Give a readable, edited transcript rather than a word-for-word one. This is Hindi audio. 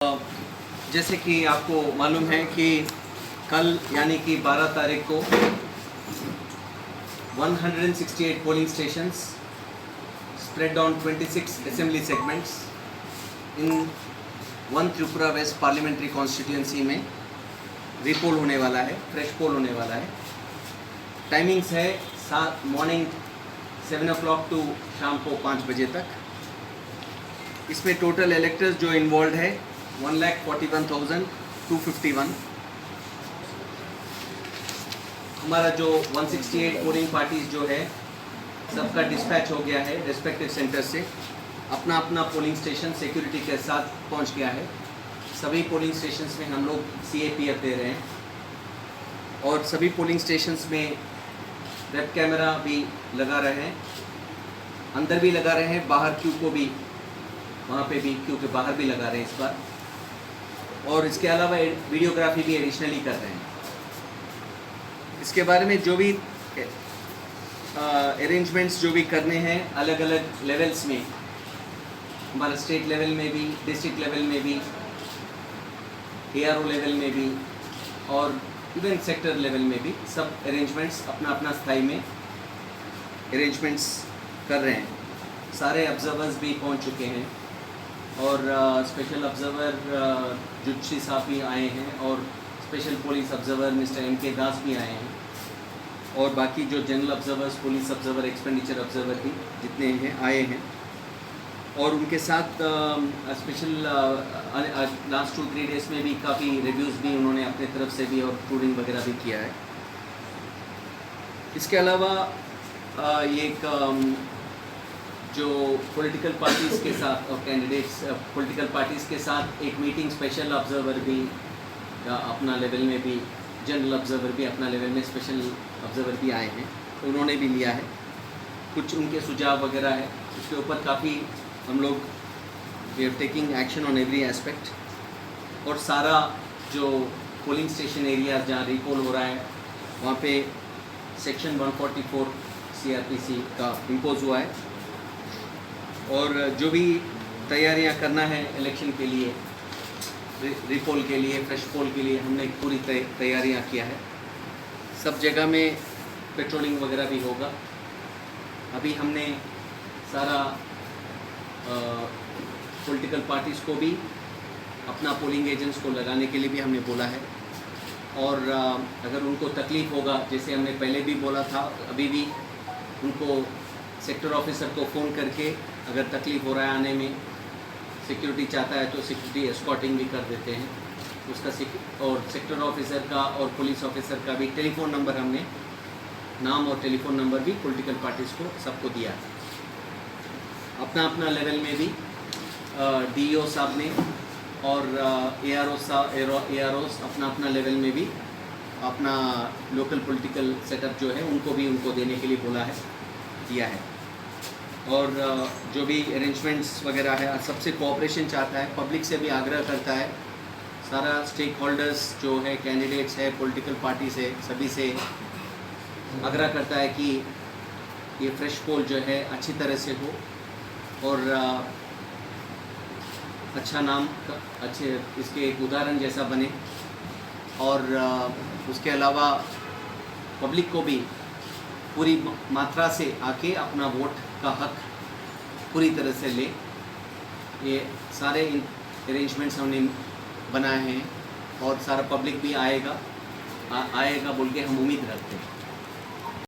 जैसे कि आपको मालूम है कि कल यानी कि 12 तारीख को 168 polling stations spread on 26 assembly segments in 1 Tripura west parliamentary constituency में रीपोल होने वाला है, फ्रेश पोल होने वाला है। टाइमिंग्स है मॉर्निंग 7 o'clock टू शाम को 5 बजे तक। इसमें टोटल इलेक्टर्स जो इन्वॉल्व है 1,41,251। हमारा जो 168 पोलिंग पार्टीज जो है सबका डिस्पैच हो गया है रेस्पेक्टिव सेंटर से, अपना अपना पोलिंग स्टेशन सिक्योरिटी के साथ पहुंच गया है। सभी पोलिंग स्टेशंस में हम लोग CAPF दे रहे हैं और सभी पोलिंग स्टेशंस में वेब कैमरा भी लगा रहे हैं, अंदर भी लगा रहे हैं, बाहर क्यू को भी वहाँ पे भी क्यू के बाहर भी लगा रहे हैं इस बार। और इसके अलावा वीडियोग्राफी भी एडिशनली कर रहे हैं। इसके बारे में जो भी अरेंजमेंट्स जो भी करने हैं अलग अलग लेवल्स में, हमारा स्टेट लेवल में भी, डिस्ट्रिक्ट लेवल में भी, ARO लेवल में भी और इवन सेक्टर लेवल में भी, सब अरेंजमेंट्स अपना अपना स्थाई में अरेंजमेंट्स कर रहे हैं। सारे ऑब्जर्वर्स भी पहुंच चुके हैं और स्पेशल ऑब्जर्वर जुच्छी साहब भी आए हैं और special police observer mister MK दास भी आए हैं और बाकी जो general observers, police observer, expenditure observer भी जितने हैं आए हैं। और उनके साथ स्पेशल लास्ट 2-3 डेज़ में भी काफ़ी रिव्यूज़ भी उन्होंने अपने तरफ से भी और टूरिंग वगैरह भी किया है। इसके अलावा ये एक जो पॉलिटिकल पार्टीज़ के साथ और कैंडिडेट्स पॉलिटिकल पार्टीज़ के साथ एक मीटिंग स्पेशल ऑब्जर्वर भी अपना लेवल में भी, जनरल ऑब्जर्वर भी अपना लेवल में, स्पेशल ऑब्जर्वर भी आए हैं, तो उन्होंने भी लिया है। कुछ उनके सुझाव वगैरह है, उसके ऊपर काफ़ी हम लोग we are taking action on every aspect. और सारा जो पोलिंग स्टेशन एरिया जहाँ रीपोल हो रहा है वहाँ पे सेक्शन 144 CRPC का इम्पोज हुआ है और जो भी तैयारियां करना है इलेक्शन के लिए, रीपोल के लिए, फ्रेश पोल के लिए, हमने पूरी तैयारियां किया है। सब जगह में पेट्रोलिंग वगैरह भी होगा। अभी हमने सारा पॉलिटिकल पार्टीज़ को भी अपना पोलिंग एजेंट्स को लगाने के लिए भी हमने बोला है और अगर उनको तकलीफ़ होगा, जैसे हमने पहले भी बोला था, अभी भी उनको सेक्टर ऑफिसर को फ़ोन करके अगर तकलीफ़ हो रहा है आने में, सिक्योरिटी चाहता है तो सिक्योरिटी एस्कॉर्टिंग भी कर देते हैं उसका। और सेक्टर ऑफिसर का और पुलिस ऑफिसर का भी टेलीफोन नंबर हमने, नाम और टेलीफोन नंबर भी पॉलिटिकल पार्टीज़ को सबको दिया है। अपना अपना लेवल में भी DO साहब ने और AROs अपना अपना लेवल में भी अपना लोकल पॉलिटिकल सेटअप जो है उनको देने के लिए बोला है, दिया है। और जो भी अरेंजमेंट्स वगैरह है सबसे कोऑपरेशन चाहता है, पब्लिक से भी आग्रह करता है, सारा स्टेक होल्डर्स जो है, कैंडिडेट्स है, पॉलिटिकल पार्टी से, सभी से आग्रह करता है कि ये फ्रेश पोल जो है अच्छी तरह से हो और अच्छा नाम, अच्छे इसके एक उदाहरण जैसा बने। और उसके अलावा पब्लिक को भी पूरी मात्रा से आके अपना वोट का हक पूरी तरह से ले। ये सारे अरेंजमेंट्स हमने बनाए हैं और सारा पब्लिक भी आएगा बोल के हम उम्मीद रखते हैं।